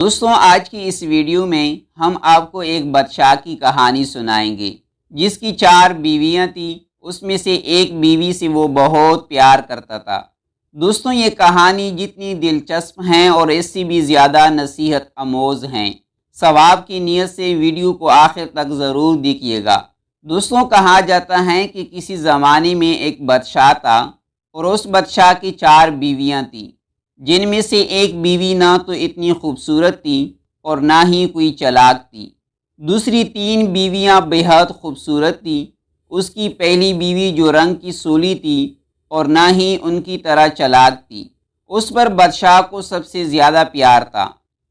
دوستوں، آج کی اس ویڈیو میں ہم آپ کو ایک بادشاہ کی کہانی سنائیں گے جس کی 4 بیویاں تھیں۔ اس میں سے ایک بیوی سے وہ بہت پیار کرتا تھا۔ دوستوں، یہ کہانی جتنی دلچسپ ہیں اور اس سے بھی زیادہ نصیحت آموز ہیں۔ ثواب کی نیت سے ویڈیو کو آخر تک ضرور دیکھیے گا۔ دوستوں، کہا جاتا ہے کہ کسی زمانے میں ایک بادشاہ تھا اور اس بادشاہ کی 4 بیویاں تھیں، جن میں سے ایک بیوی نہ تو اتنی خوبصورت تھی اور نہ ہی کوئی چالاک تھی۔ دوسری 3 بیویاں بہت خوبصورت تھیں۔ اس کی پہلی بیوی جو رنگ کی سولی تھی اور نہ ہی ان کی طرح چالاک تھی، اس پر بادشاہ کو سب سے زیادہ پیار تھا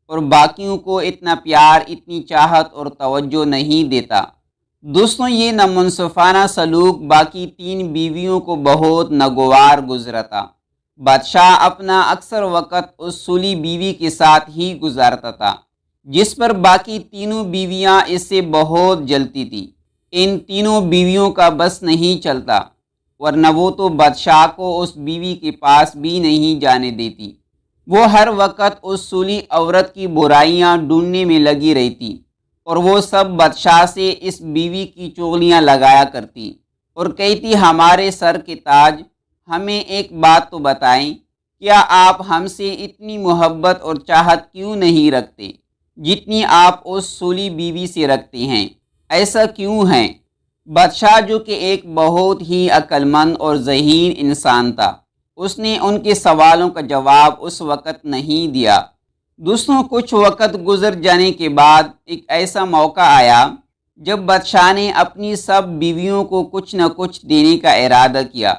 اور باقیوں کو اتنا پیار، اتنی چاہت اور توجہ نہیں دیتا۔ دوستوں، یہ نامنصفانہ سلوک باقی 3 بیویوں کو بہت ناگوار گزرا تھا۔ بادشاہ اپنا اکثر وقت اس سولی بیوی کے ساتھ ہی گزارتا تھا، جس پر باقی تینوں بیویاں اس سے بہت جلتی تھیں۔ ان تینوں بیویوں کا بس نہیں چلتا، ورنہ وہ تو بادشاہ کو اس بیوی کے پاس بھی نہیں جانے دیتی۔ وہ ہر وقت اس سولی عورت کی برائیاں ڈھونڈنے میں لگی رہتی اور وہ سب بادشاہ سے اس بیوی کی چغلیاں لگایا کرتی اور کہتی، ہمارے سر کے تاج، ہمیں ایک بات تو بتائیں، کیا آپ ہم سے اتنی محبت اور چاہت کیوں نہیں رکھتے جتنی آپ اس سولی بیوی سے رکھتے ہیں؟ ایسا کیوں ہے؟ بادشاہ، جو کہ ایک بہت ہی عقل مند اور ذہین انسان تھا، اس نے ان کے سوالوں کا جواب اس وقت نہیں دیا۔ دوستوں، کچھ وقت گزر جانے کے بعد ایک ایسا موقع آیا جب بادشاہ نے اپنی سب بیویوں کو کچھ نہ کچھ دینے کا ارادہ کیا۔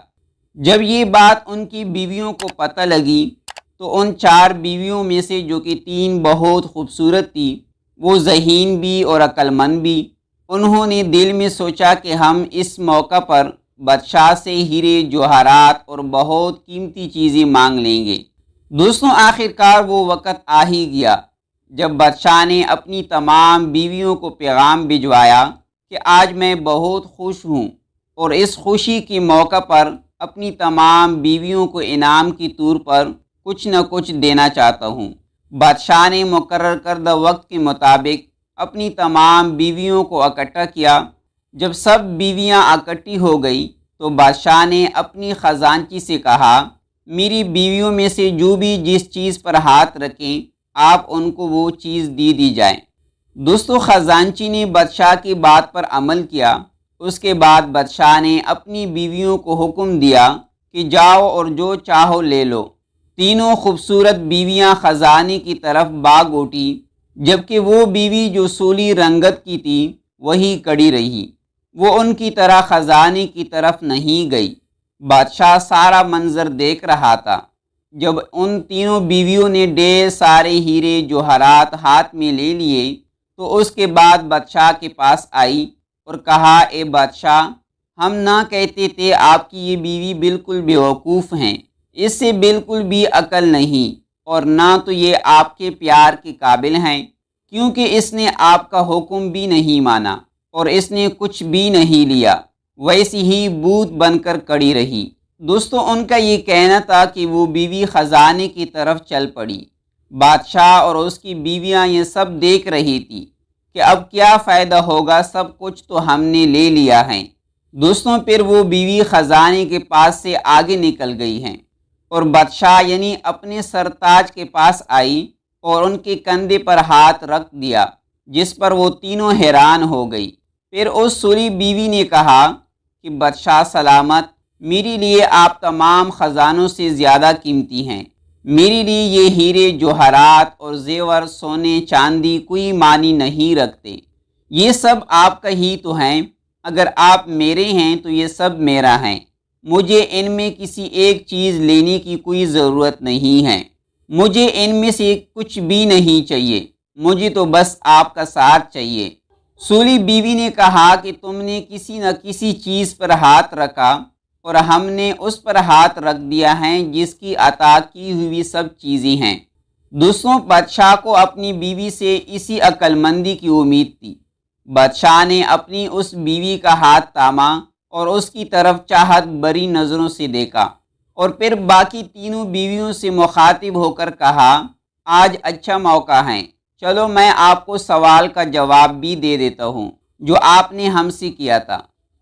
جب یہ بات ان کی بیویوں کو پتہ لگی تو ان 4 بیویوں میں سے جو کہ 3 بہت خوبصورت تھی، وہ ذہین بھی اور عقل مند بھی، انہوں نے دل میں سوچا کہ ہم اس موقع پر بادشاہ سے ہیرے جواہرات اور بہت قیمتی چیزیں مانگ لیں گے۔ دوستوں، آخرکار وہ وقت آ ہی گیا جب بادشاہ نے اپنی تمام بیویوں کو پیغام بھجوایا کہ آج میں بہت خوش ہوں اور اس خوشی کے موقع پر اپنی تمام بیویوں کو انعام کے طور پر کچھ نہ کچھ دینا چاہتا ہوں۔ بادشاہ نے مقرر کردہ وقت کے مطابق اپنی تمام بیویوں کو اکٹھا کیا۔ جب سب بیویاں اکٹھی ہو گئی تو بادشاہ نے اپنی خزانچی سے کہا، میری بیویوں میں سے جو بھی جس چیز پر ہاتھ رکھیں، آپ ان کو وہ چیز دی جائے۔ دوستو، خزانچی نے بادشاہ کی بات پر عمل کیا۔ اس کے بعد بادشاہ نے اپنی بیویوں کو حکم دیا کہ جاؤ اور جو چاہو لے لو۔ تینوں خوبصورت بیویاں خزانے کی طرف بھاگ اٹھی، جبکہ وہ بیوی جو سولی رنگت کی تھی وہی کڑی رہی۔ وہ ان کی طرح خزانے کی طرف نہیں گئی۔ بادشاہ سارا منظر دیکھ رہا تھا۔ جب ان تینوں بیویوں نے ڈھیر سارے ہیرے جواہرات ہاتھ میں لے لیے تو اس کے بعد بادشاہ کے پاس آئی اور کہا، اے بادشاہ، ہم نہ کہتے تھے آپ کی یہ بیوی بالکل بیوقوف ہیں، اس سے بالکل بھی عقل نہیں اور نہ تو یہ آپ کے پیار کے قابل ہیں، کیونکہ اس نے آپ کا حکم بھی نہیں مانا اور اس نے کچھ بھی نہیں لیا، ویسی ہی بت بن کر کڑی رہی۔ دوستو، ان کا یہ کہنا تھا کہ وہ بیوی خزانے کی طرف چل پڑی۔ بادشاہ اور اس کی بیویاں یہ سب دیکھ رہی تھی کہ اب کیا فائدہ ہوگا، سب کچھ تو ہم نے لے لیا ہے۔ دوستوں، پھر وہ بیوی خزانے کے پاس سے آگے نکل گئی ہیں اور بادشاہ یعنی اپنے سرتاج کے پاس آئی اور ان کے کندھے پر ہاتھ رکھ دیا، جس پر وہ تینوں حیران ہو گئی۔ پھر اس سولی بیوی نے کہا کہ بادشاہ سلامت، میرے لیے آپ تمام خزانوں سے زیادہ قیمتی ہیں۔ میرے لیے یہ ہیرے جواہرات اور زیور، سونے چاندی کوئی معنی نہیں رکھتے، یہ سب آپ کا ہی تو ہیں۔ اگر آپ میرے ہیں تو یہ سب میرا ہے، مجھے ان میں کسی ایک چیز لینے کی کوئی ضرورت نہیں ہے، مجھے ان میں سے کچھ بھی نہیں چاہیے، مجھے تو بس آپ کا ساتھ چاہیے۔ سولی بیوی نے کہا کہ تم نے کسی نہ کسی چیز پر ہاتھ رکھا اور ہم نے اس پر ہاتھ رکھ دیا ہے جس کی عطا کی ہوئی سب چیزیں ہیں۔ دوستوں، بادشاہ کو اپنی بیوی سے اسی عقل مندی کی امید تھی۔ بادشاہ نے اپنی اس بیوی کا ہاتھ تھاما اور اس کی طرف چاہت بری نظروں سے دیکھا اور پھر باقی تینوں بیویوں سے مخاطب ہو کر کہا، آج اچھا موقع ہے، چلو میں آپ کو سوال کا جواب بھی دے دیتا ہوں جو آپ نے ہم سے کیا تھا۔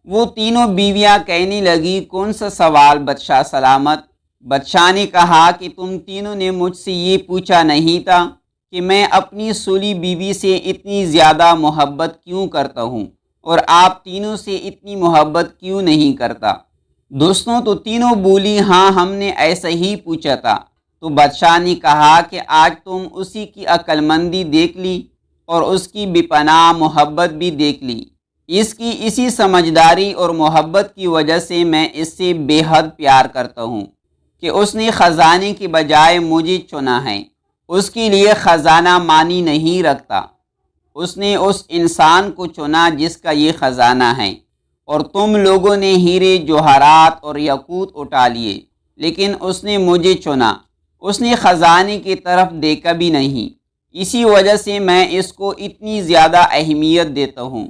وہ تینوں بیویاں کہنے لگی، کون سا سوال بادشاہ سلامت؟ بادشاہ نے کہا کہ تم تینوں نے مجھ سے یہ پوچھا نہیں تھا کہ میں اپنی سولی بیوی سے اتنی زیادہ محبت کیوں کرتا ہوں اور آپ تینوں سے اتنی محبت کیوں نہیں کرتا؟ دوستوں تو تینوں بولی، ہاں ہم نے ایسا ہی پوچھا تھا۔ تو بادشاہ نے کہا کہ آج تم اسی کی عقل مندی دیکھ لی اور اس کی بے پناہ محبت بھی دیکھ لی۔ اس کی اسی سمجھداری اور محبت کی وجہ سے میں اس سے بے حد پیار کرتا ہوں کہ اس نے خزانے کے بجائے مجھے چنا ہے۔ اس کے لیے خزانہ معنی نہیں رکھتا، اس نے اس انسان کو چنا جس کا یہ خزانہ ہے۔ اور تم لوگوں نے ہیرے جوہرات اور یاقوت اٹھا لیے، لیکن اس نے مجھے چنا، اس نے خزانے کی طرف دیکھا بھی نہیں۔ اسی وجہ سے میں اس کو اتنی زیادہ اہمیت دیتا ہوں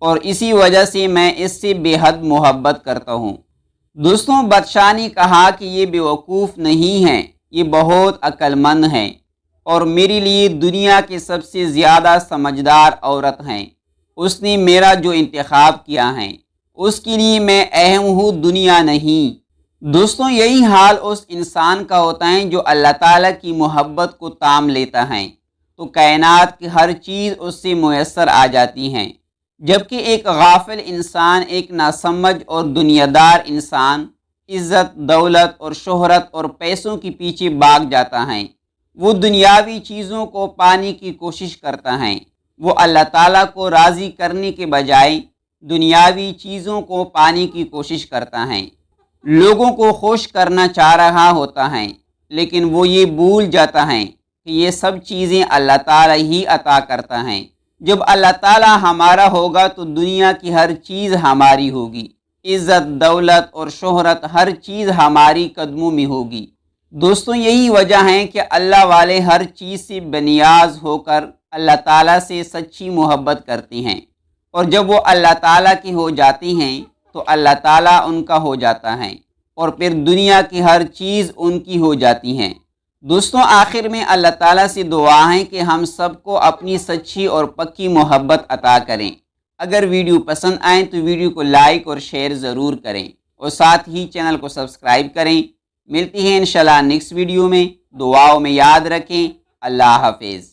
اور اسی وجہ سے میں اس سے بے حد محبت کرتا ہوں۔ دوستوں بادشاہ نے کہا کہ یہ بیوقوف نہیں ہے، یہ بہت عقل مند ہے اور میرے لیے دنیا کے سب سے زیادہ سمجھدار عورت ہیں۔ اس نے میرا جو انتخاب کیا ہے اس کے لیے میں اہم ہوں، دنیا نہیں۔ دوستوں یہی حال اس انسان کا ہوتا ہے جو اللہ تعالیٰ کی محبت کو تام لیتا ہے تو کائنات کی ہر چیز اس سے میسر آ جاتی ہے، جبکہ ایک غافل انسان، ایک ناسمجھ اور دنیا دار انسان عزت، دولت اور شہرت اور پیسوں کے پیچھے بھاگ جاتا ہے۔ وہ دنیاوی چیزوں کو پانے کی کوشش کرتا ہے، وہ اللہ تعالیٰ کو راضی کرنے کے بجائے دنیاوی چیزوں کو پانے کی کوشش کرتا ہے، لوگوں کو خوش کرنا چاہ رہا ہوتا ہے، لیکن وہ یہ بھول جاتا ہے کہ یہ سب چیزیں اللہ تعالیٰ ہی عطا کرتا ہے۔ جب اللہ تعالیٰ ہمارا ہوگا تو دنیا کی ہر چیز ہماری ہوگی، عزت، دولت اور شہرت ہر چیز ہماری قدموں میں ہوگی۔ دوستوں یہی وجہ ہے کہ اللہ والے ہر چیز سے بنیاز ہو کر اللہ تعالیٰ سے سچی محبت کرتے ہیں، اور جب وہ اللہ تعالیٰ کے ہو جاتے ہیں تو اللہ تعالیٰ ان کا ہو جاتا ہے اور پھر دنیا کی ہر چیز ان کی ہو جاتی ہے۔ دوستوں آخر میں اللہ تعالیٰ سے دعا ہے کہ ہم سب کو اپنی سچی اور پکی محبت عطا کریں۔ اگر ویڈیو پسند آئیں تو ویڈیو کو لائک اور شیئر ضرور کریں اور ساتھ ہی چینل کو سبسکرائب کریں۔ ملتی ہیں انشاءاللہ نیکسٹ ویڈیو میں، دعاؤں میں یاد رکھیں۔ اللہ حافظ۔